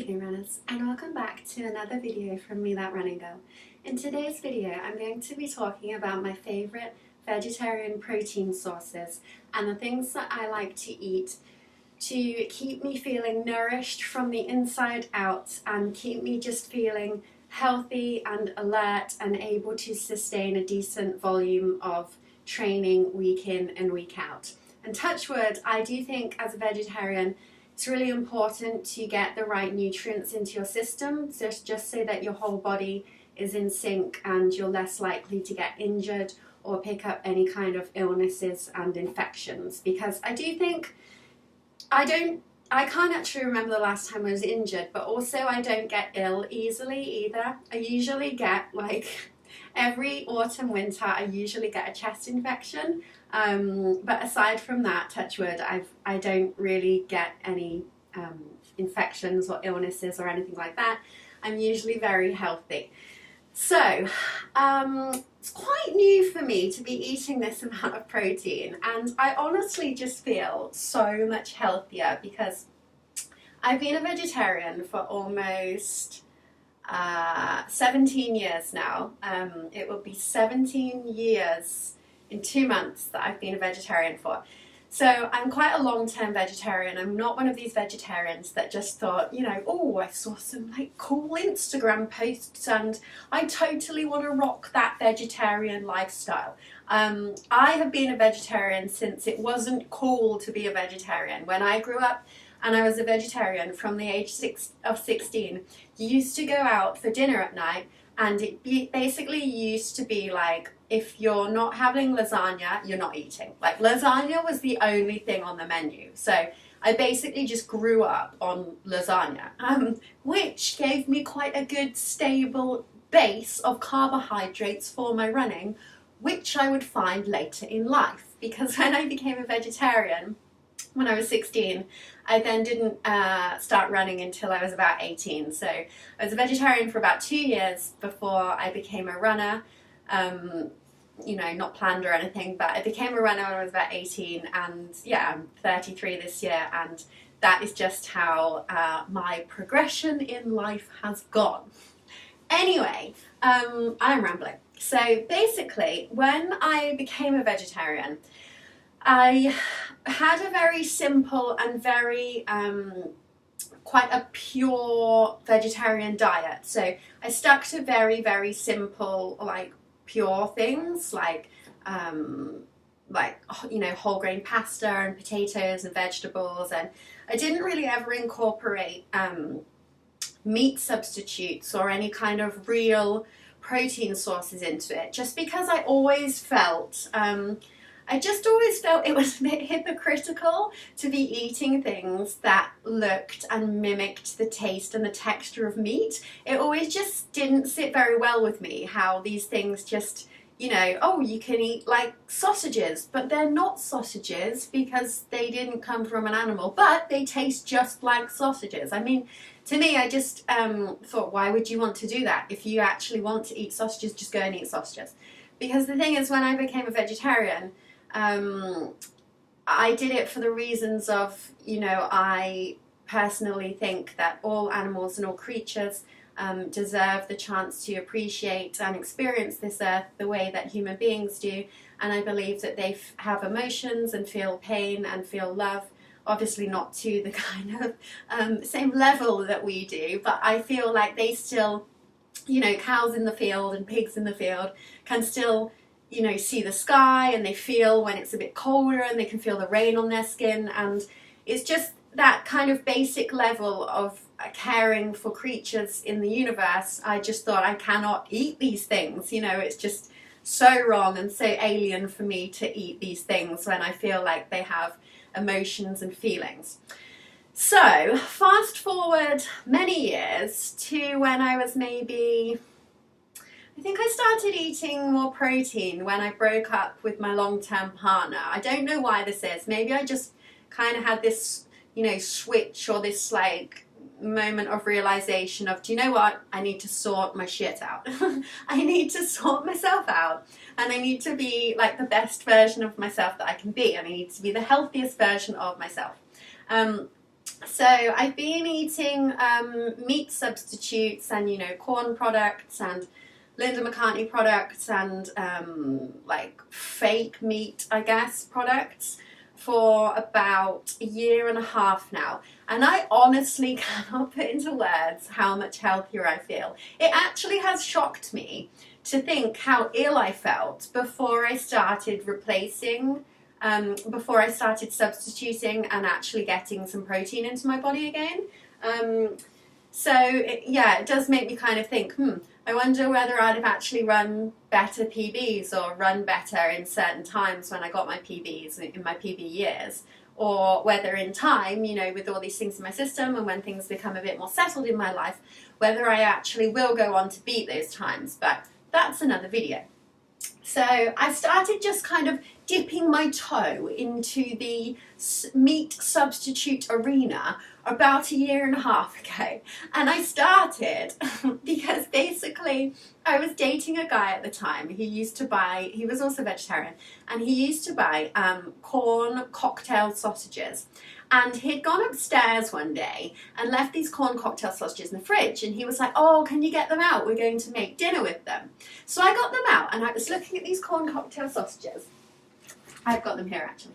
evening runners, and welcome back to another video from Me That Running Girl. In today's video I'm going to be talking about my favourite vegetarian protein sources and the things that I like to eat to keep me feeling nourished from the inside out and keep me just feeling healthy and alert and able to sustain a decent volume of training week in and week out. And touch wood, I do think as a vegetarian it's really important to get the right nutrients into your system, just so that your whole body is in sync and you're less likely to get injured or pick up any kind of illnesses and infections. Because I do think, I can't actually remember the last time I was injured, but also I don't get ill easily either. I usually get, like, every autumn, winter, I usually get a chest infection. But aside from that, touch wood, I don't really get any infections or illnesses or anything like that. I'm usually very healthy. So it's quite new for me to be eating this amount of protein, and I honestly just feel so much healthier because I've been a vegetarian for almost 17 years now. It will be 17 years in 2 months that I've been a vegetarian for. So I'm quite a long-term vegetarian. I'm not one of these vegetarians that just thought, you know, oh, I saw some like cool Instagram posts and I totally want to rock that vegetarian lifestyle. I have been a vegetarian since it wasn't cool to be a vegetarian. When I grew up and I was a vegetarian from the age of 16, you used to go out for dinner at night, and it basically used to be like, if you're not having lasagna, you're not eating. Like, lasagna was the only thing on the menu. So I basically just grew up on lasagna, which gave me quite a good stable base of carbohydrates for my running, which I would find later in life. Because when I became a vegetarian, when I was 16, I then didn't start running until I was about 18. So I was a vegetarian for about 2 years before I became a runner. You know, not planned or anything, but I became a runner when I was about 18, and yeah, I'm 33 this year, and that is just how my progression in life has gone. Anyway, I'm rambling. So basically, when I became a vegetarian, I had a very simple and very quite a pure vegetarian diet. So I stuck to very, very simple, like, pure things like you know, whole grain pasta and potatoes and vegetables, and I didn't really ever incorporate meat substitutes or any kind of real protein sources into it, just because I always felt it was a bit hypocritical to be eating things that looked and mimicked the taste and the texture of meat. It always just didn't sit very well with me, how these things just, you know, oh, you can eat like sausages, but they're not sausages because they didn't come from an animal, but they taste just like sausages. I mean, to me, I just thought, why would you want to do that? If you actually want to eat sausages, just go and eat sausages. Because the thing is, when I became a vegetarian, I did it for the reasons of, you know, I personally think that all animals and all creatures deserve the chance to appreciate and experience this earth the way that human beings do, and I believe that they have emotions and feel pain and feel love, obviously not to the kind of same level that we do, but I feel like they still, you know, cows in the field and pigs in the field can still, you know, see the sky, and they feel when it's a bit colder, and they can feel the rain on their skin, and it's just that kind of basic level of caring for creatures in the universe. I just thought, I cannot eat these things, you know, it's just so wrong and so alien for me to eat these things when I feel like they have emotions and feelings. So fast forward many years to when I was maybe, I think I started eating more protein when I broke up with my long-term partner. I don't know why this is. Maybe I just kind of had this, you know, switch, or this like moment of realization of, do you know what? I need to sort my shit out. I need to sort myself out, and I need to be like the best version of myself that I can be, and I need to be the healthiest version of myself. So I've been eating meat substitutes and, you know, corn products and Linda McCartney products and like fake meat, I guess, products for about a year and a half now. And I honestly cannot put into words how much healthier I feel. It actually has shocked me to think how ill I felt before I started replacing, before I started substituting and actually getting some protein into my body again. Yeah, it does make me kind of think, I wonder whether I'd have actually run better PBs or run better in certain times when I got my PBs in my PB years, or whether in time, you know, with all these things in my system and when things become a bit more settled in my life, whether I actually will go on to beat those times. But that's another video. So I started just kind of dipping my toe into the meat substitute arena about a year and a half ago. And I started because basically I was dating a guy at the time. He was also vegetarian, and he used to buy corn cocktail sausages. And he'd gone upstairs one day and left these corn cocktail sausages in the fridge, and he was like, oh, can you get them out? We're going to make dinner with them. So I got them out, and I was looking at these corn cocktail sausages. I've got them here, actually.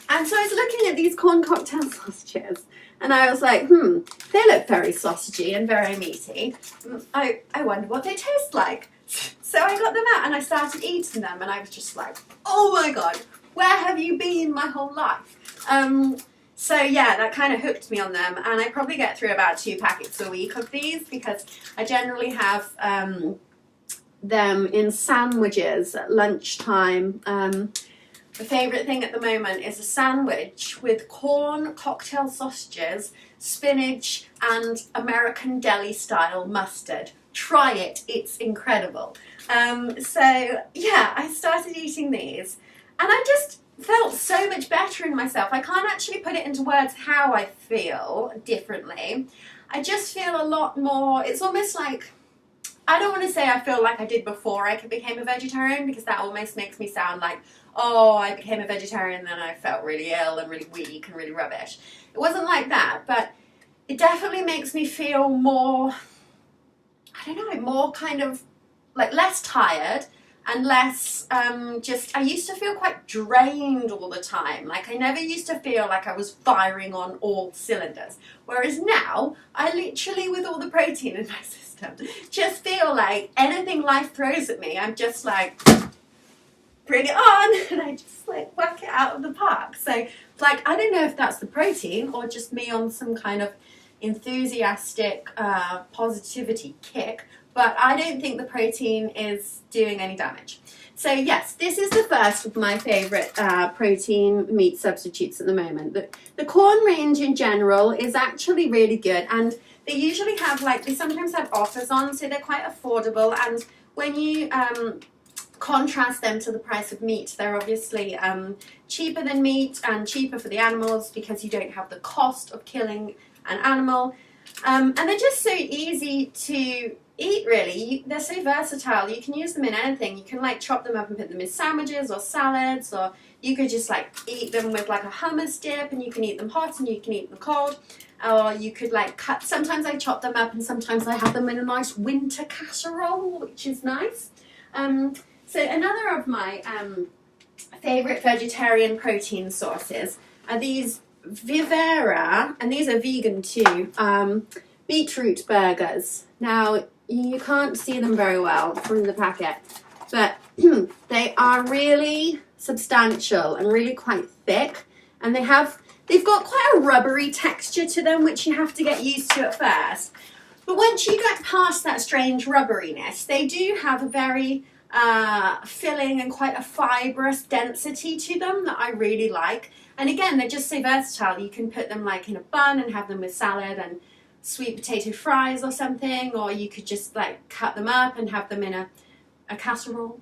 And so I was looking at these corn cocktail sausages, and I was like, they look very sausagey and very meaty. I wonder what they taste like. So I got them out, and I started eating them, and I was just like, oh my God, where have you been my whole life? So yeah, that kind of hooked me on them, and I probably get through about 2 packets a week of these because I generally have them in sandwiches at lunchtime. The favourite thing at the moment is a sandwich with corn cocktail sausages, spinach and American deli style mustard. Try it, it's incredible. So yeah, I started eating these, and I just felt so much better in myself. I can't actually put it into words how I feel differently. I just feel a lot more, it's almost like, I don't want to say I feel like I did before I became a vegetarian, because that almost makes me sound like, oh, I became a vegetarian and then I felt really ill and really weak and really rubbish. It wasn't like that, but it definitely makes me feel more, I don't know, more kind of like less tired and less I used to feel quite drained all the time. Like I never used to feel like I was firing on all cylinders. Whereas now, I literally, with all the protein in my system, just feel like anything life throws at me, I'm just like, bring it on, and I just like whack it out of the park. So like, I don't know if that's the protein or just me on some kind of enthusiastic positivity kick, but I don't think the protein is doing any damage. So yes, this is the first of my favourite protein meat substitutes at the moment. The corn range in general is actually really good, and they usually have they sometimes have offers on, so they're quite affordable, and when you contrast them to the price of meat, they're obviously cheaper than meat and cheaper for the animals because you don't have the cost of killing an animal, and they're just so easy to eat, really. They're so versatile. You can use them in anything. You can chop them up and put them in sandwiches or salads, or you could just eat them with a hummus dip, and you can eat them hot and you can eat them cold, or you could cut. Sometimes I chop them up and sometimes I have them in a nice winter casserole, which is nice. So another of my favourite vegetarian protein sources are these Vivera, and these are vegan too, beetroot burgers. Now, you can't see them very well from the packet, but they are really substantial and really quite thick, and they've got quite a rubbery texture to them, which you have to get used to at first. But once you get past that strange rubberiness, they do have a very filling and quite a fibrous density to them that I really like. And again, they're just so versatile. You can put them in a bun and have them with salad and sweet potato fries or something, or you could just cut them up and have them in a casserole.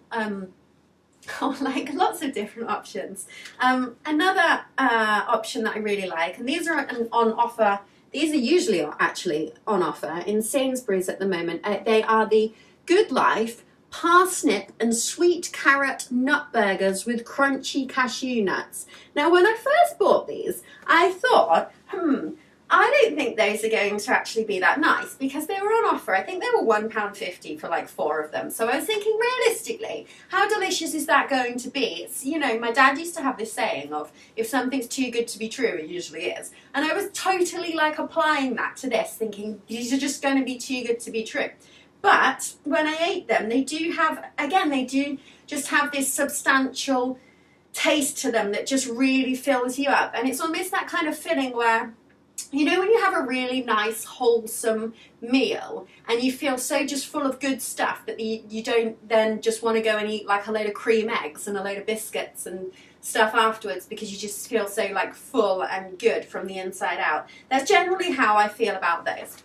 Lots of different options. Another option that I really like, and these are on offer, these are usually actually on offer in Sainsbury's at the moment. They are the Good Life parsnip and sweet carrot nut burgers with crunchy cashew nuts. Now, when I first bought these, I thought, I don't think those are going to actually be that nice because they were on offer. I think they were £1.50 for like 4 of them. So I was thinking, realistically, how delicious is that going to be? It's, you know, my dad used to have this saying of, if something's too good to be true, it usually is. And I was totally like applying that to this, thinking these are just going to be too good to be true. But when I ate them, they do have, again, they do just have this substantial taste to them that just really fills you up. And it's almost that kind of feeling where, you know, when you have a really nice, wholesome meal and you feel so just full of good stuff that you don't then just want to go and eat like a load of cream eggs and a load of biscuits and stuff afterwards because you just feel so like full and good from the inside out. That's generally how I feel about those.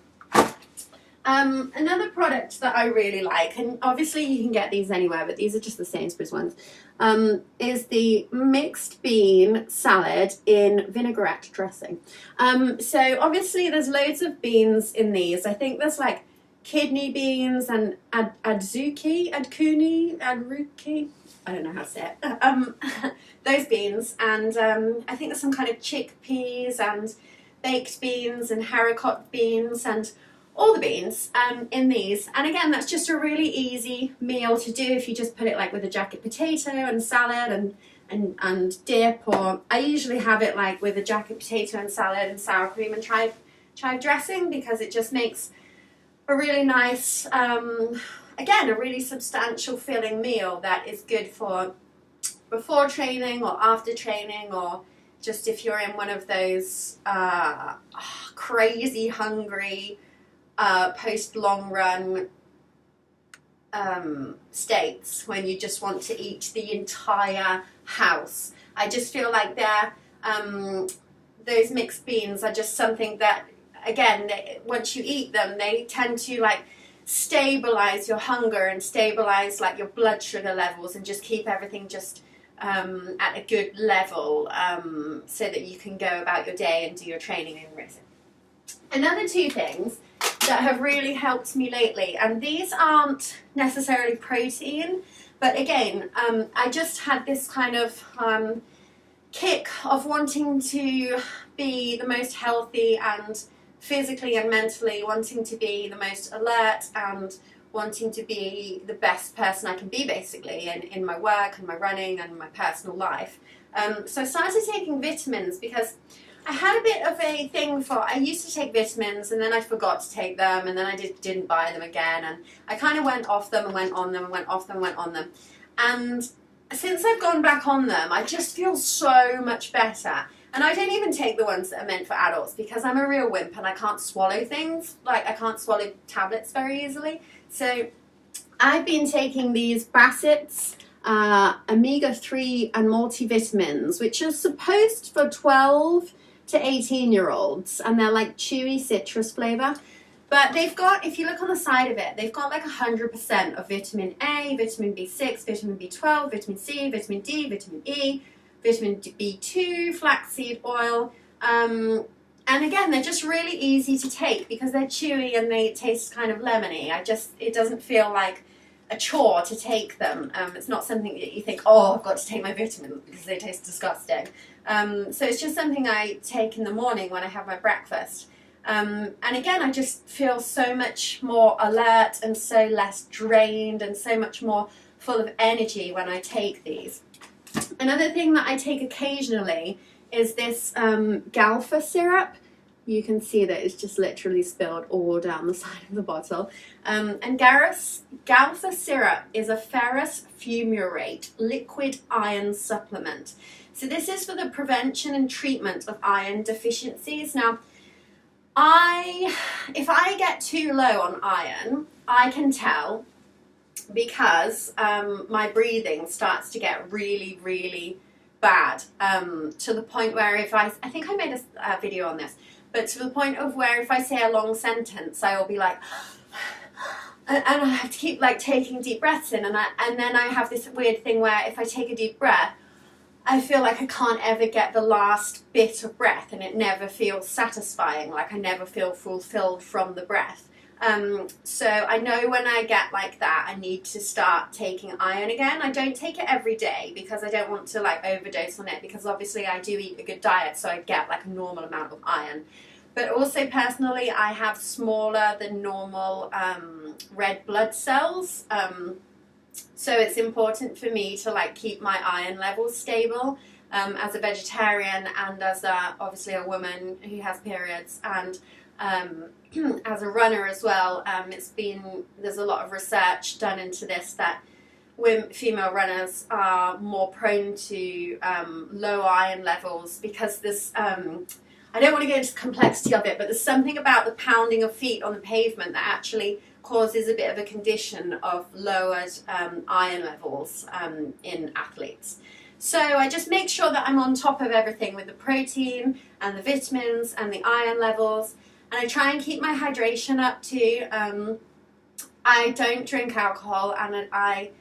Another product that I really like, and obviously you can get these anywhere, but these are just the Sainsbury's ones, is the mixed bean salad in vinaigrette dressing. So obviously there's loads of beans in these. I think there's like kidney beans and adzuki, I don't know how to say it, those beans, and I think there's some kind of chickpeas and baked beans and haricot beans and all the beans in these. And again, that's just a really easy meal to do if you just put it like with a jacket potato and salad and dip, or I usually have it like with a jacket potato and salad and sour cream and chive dressing, because it just makes a really nice, again, a really substantial filling meal that is good for before training or after training, or just if you're in one of those crazy hungry post long run states when you just want to eat the entire house. I just feel like those mixed beans are just something that, again, once you eat them, they tend to like stabilize your hunger and stabilize like your blood sugar levels and just keep everything just at a good level, so that you can go about your day and do your training and racing. Another 2 things that have really helped me lately, and these aren't necessarily protein, but again, I just had this kind of kick of wanting to be the most healthy and physically and mentally wanting to be the most alert and wanting to be the best person I can be, basically, in my work and my running and my personal life. So I started taking vitamins because I had a bit of a thing for, I used to take vitamins and then I forgot to take them and then I didn't buy them again, and I kind of went off them and went on them and went off them and went on them. And since I've gone back on them, I just feel so much better. And I don't even take the ones that are meant for adults because I'm a real wimp and I can't swallow things. Like, I can't swallow tablets very easily. So I've been taking these Bassett's omega-3 and multivitamins, which are supposed for 12 to 18-year-olds, and they're like chewy citrus flavor. But they've got, if you look on the side of it, they've got like 100% of vitamin A, vitamin B6, vitamin B12, vitamin C, vitamin D, vitamin E, vitamin B2, flaxseed oil. And again, they're just really easy to take because they're chewy and they taste kind of lemony. It doesn't feel like a chore to take them. It's not something that you think, oh, I've got to take my vitamins because they taste disgusting. So it's just something I take in the morning when I have my breakfast. And again, I just feel so much more alert and so less drained and so much more full of energy when I take these. Another thing that I take occasionally is this Galfa syrup. You can see that it's just literally spilled all down the side of the bottle. And Galfa syrup is a ferrous fumarate liquid iron supplement. So this is for the prevention and treatment of iron deficiencies. Now, if I get too low on iron, I can tell because my breathing starts to get really, really bad, to the point where I think I made a video on this, but to the point of where if I say a long sentence, I will be like, and I have to keep like taking deep breaths in, and then I have this weird thing where if I take a deep breath, I feel like I can't ever get the last bit of breath, and it never feels satisfying, like I never feel fulfilled from the breath. So I know when I get like that, I need to start taking iron again. I don't take it every day because I don't want to like overdose on it, because obviously I do eat a good diet, so I get like a normal amount of iron. but also personally I have smaller than normal red blood cells. So it's important for me to like keep my iron levels stable as a vegetarian and as obviously a woman who has periods, and as a runner as well. There's a lot of research done into this, that female runners are more prone to low iron levels because there's I don't want to get into the complexity of it, but there's something about the pounding of feet on the pavement that actually causes a bit of a condition of lowered iron levels in athletes. So I just make sure that I'm on top of everything with the protein and the vitamins and the iron levels, and I try and keep my hydration up too. I don't drink alcohol, and I've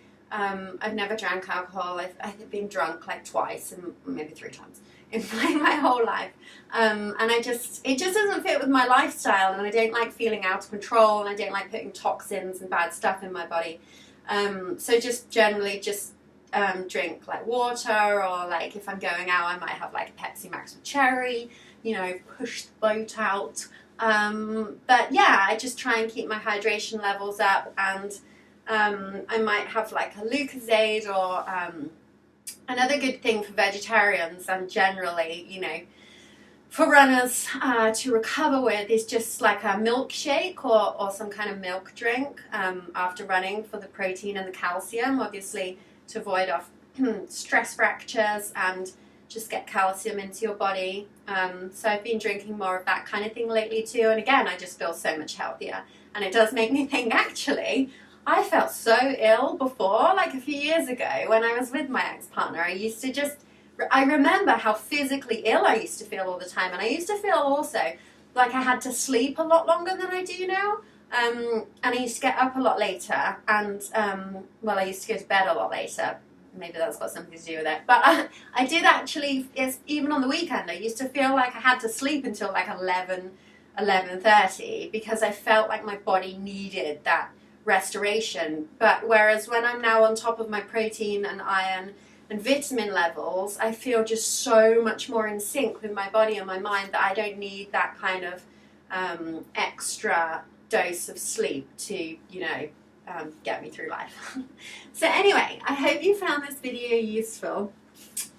never drank alcohol. I've been drunk like twice and maybe 3 times in my whole life, and it just doesn't fit with my lifestyle, and I don't like feeling out of control, and I don't like putting toxins and bad stuff in my body. So just generally drink like water, or like if I'm going out I might have like a Pepsi Max with cherry, you know, push the boat out. But yeah, I just try and keep my hydration levels up, and I might have like a Lucozade, or another good thing for vegetarians and generally, you know, for runners to recover with is just like a milkshake or some kind of milk drink after running, for the protein and the calcium, obviously to avoid off stress fractures and just get calcium into your body. So I've been drinking more of that kind of thing lately too, and again I just feel so much healthier, and it does make me think, actually I felt so ill before, like a few years ago when I was with my ex-partner. I remember how physically ill I used to feel all the time, and I used to feel also like I had to sleep a lot longer than I do now, and I used to get up a lot later, and well, I used to go to bed a lot later. Maybe that's got something to do with it, but I did actually, even on the weekend I used to feel like I had to sleep until like 11:30 because I felt like my body needed that restoration. But whereas when I'm now on top of my protein and iron and vitamin levels, I feel just so much more in sync with my body and my mind that I don't need that kind of extra dose of sleep to, you know, get me through life. So anyway, I hope you found this video useful.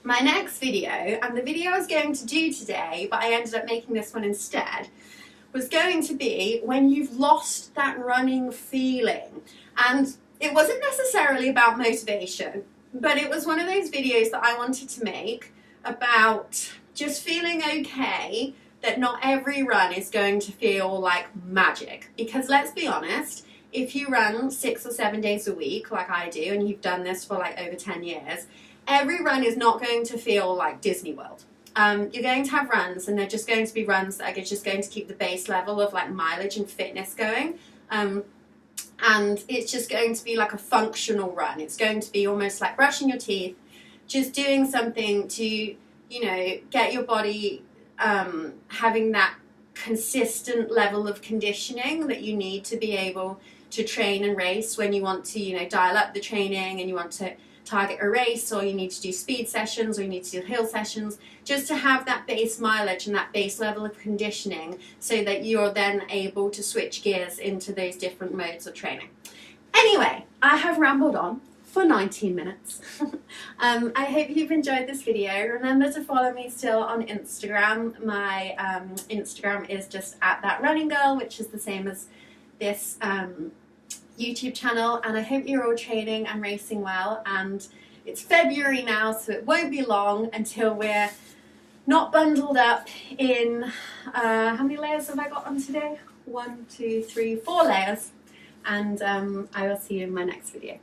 My next video, and the video I was going to do today, but I ended up making this one instead, was going to be when you've lost that running feeling. And it wasn't necessarily about motivation, but it was one of those videos that I wanted to make about just feeling okay that not every run is going to feel like magic. Because let's be honest, if you run 6 or 7 days a week like I do, and you've done this for like over 10 years, every run is not going to feel like Disney World. You're going to have runs, and they're just going to be runs that are just going to keep the base level of like mileage and fitness going, and it's just going to be like a functional run. It's going to be almost like brushing your teeth, just doing something to, you know, get your body having that consistent level of conditioning that you need to be able to train and race when you want to, you know, dial up the training and you want to target a race, or you need to do speed sessions, or you need to do hill sessions, just to have that base mileage and that base level of conditioning so that you're then able to switch gears into those different modes of training. Anyway, I have rambled on for 19 minutes. I hope you've enjoyed this video. Remember to follow me still on Instagram. My Instagram is just @thatrunninggirl, which is the same as this YouTube channel, and I hope you're all training and racing well. And it's February now, so it won't be long until we're not bundled up in how many layers have I got on today? 1, 2, 3, 4 layers, and I will see you in my next video.